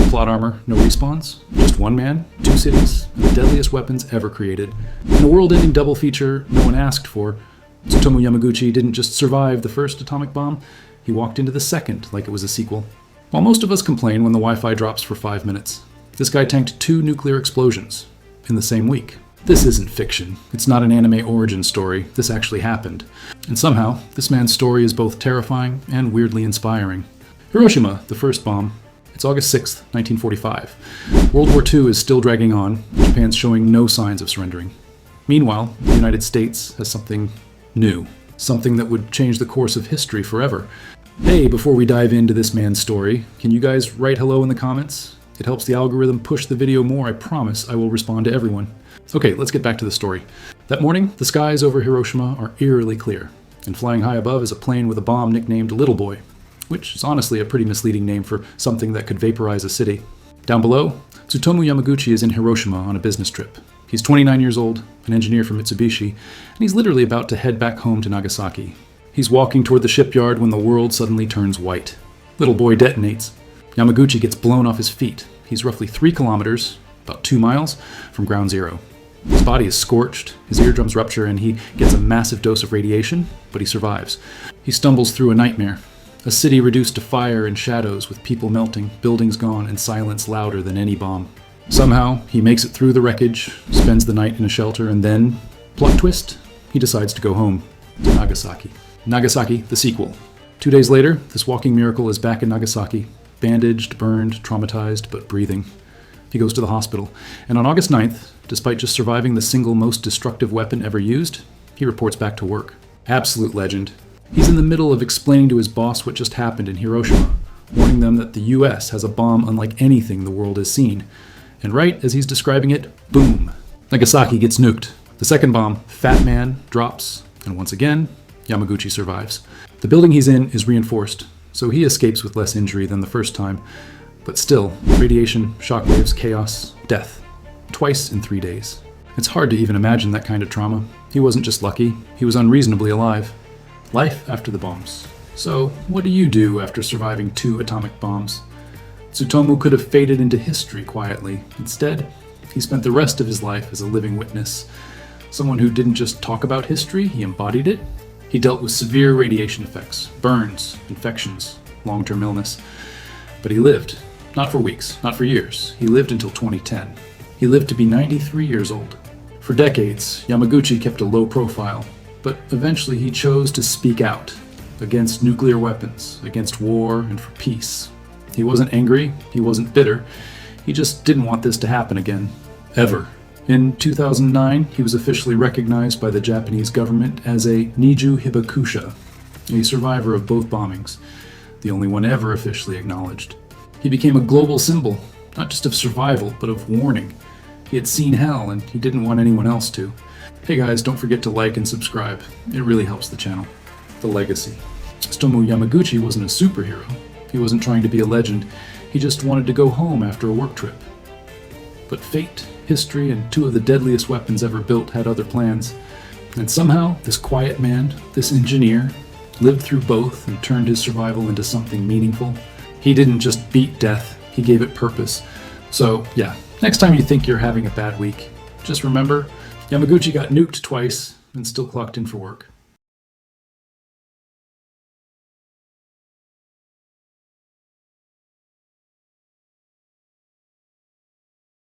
plot armor, no respawns, just one man, two cities, and the deadliest weapons ever created. In a world-ending double feature no one asked for, Tsutomu Yamaguchi didn't just survive the first atomic bomb, he walked into the second like it was a sequel. While most of us complain when the Wi-Fi drops for 5 minutes, this guy tanked 2 nuclear explosions in the same week. This isn't fiction. It's not an anime origin story. This actually happened. And somehow, this man's story is both terrifying and weirdly inspiring. Hiroshima, the first bomb. It's August 6th, 1945. World War II is still dragging on. Japan's showing no signs of surrendering. Meanwhile, the United States has something new. Something that would change the course of history forever. Hey, before we dive into this man's story, can you guys write hello in the comments? It helps the algorithm push the video more. I promise I will respond to everyone. Okay, let's get back to the story. That morning, the skies over Hiroshima are eerily clear, and flying high above is a plane with a bomb nicknamed Little Boy, which is honestly a pretty misleading name for something that could vaporize a city. Down below, Tsutomu Yamaguchi is in Hiroshima on a business trip. He's 29 years old, an engineer for Mitsubishi, and he's literally about to head back home to Nagasaki. He's walking toward the shipyard when the world suddenly turns white. Little Boy detonates. Yamaguchi gets blown off his feet. He's roughly 3 kilometers, about 2 miles, from ground zero. His body is scorched, his eardrums rupture, and he gets a massive dose of radiation, but he survives. He stumbles through a nightmare. A city reduced to fire and shadows with people melting, buildings gone, and silence louder than any bomb. Somehow, he makes it through the wreckage, spends the night in a shelter, and then, plot twist, he decides to go home, to Nagasaki. Nagasaki, the sequel. 2 days later, this walking miracle is back in Nagasaki, bandaged, burned, traumatized, but breathing. He goes to the hospital, and on August 9th, despite just surviving the single most destructive weapon ever used, he reports back to work. Absolute legend. He's in the middle of explaining to his boss what just happened in Hiroshima, warning them that the US has a bomb unlike anything the world has seen. And right as he's describing it, boom! Nagasaki gets nuked. The second bomb, Fat Man, drops, and once again, Yamaguchi survives. The building he's in is reinforced, so he escapes with less injury than the first time. But still, radiation, shockwaves, chaos, death. Twice in 3 days. It's hard to even imagine that kind of trauma. He wasn't just lucky, he was unreasonably alive. Life after the bombs. So, what do you do after surviving 2 atomic bombs? Tsutomu could have faded into history quietly. Instead, he spent the rest of his life as a living witness. Someone who didn't just talk about history, he embodied it. He dealt with severe radiation effects, burns, infections, long-term illness. But he lived. Not for weeks, not for years. He lived until 2010. He lived to be 93 years old. For decades, Yamaguchi kept a low profile, but eventually he chose to speak out against nuclear weapons, against war, and for peace. He wasn't angry, he wasn't bitter, he just didn't want this to happen again. Ever. In 2009, he was officially recognized by the Japanese government as a Niju Hibakusha, a survivor of both bombings, the only one ever officially acknowledged. He became a global symbol, not just of survival, but of warning. He had seen hell, and he didn't want anyone else to. Hey guys, don't forget to like and subscribe. It really helps the channel. The legacy. Tsutomu Yamaguchi wasn't a superhero. He wasn't trying to be a legend. He just wanted to go home after a work trip. But fate, history, and 2 of the deadliest weapons ever built had other plans. And somehow, this quiet man, this engineer, lived through both and turned his survival into something meaningful. He didn't just beat death, he gave it purpose. So, yeah, next time you think you're having a bad week, just remember, Yamaguchi got nuked twice and still clocked in for work.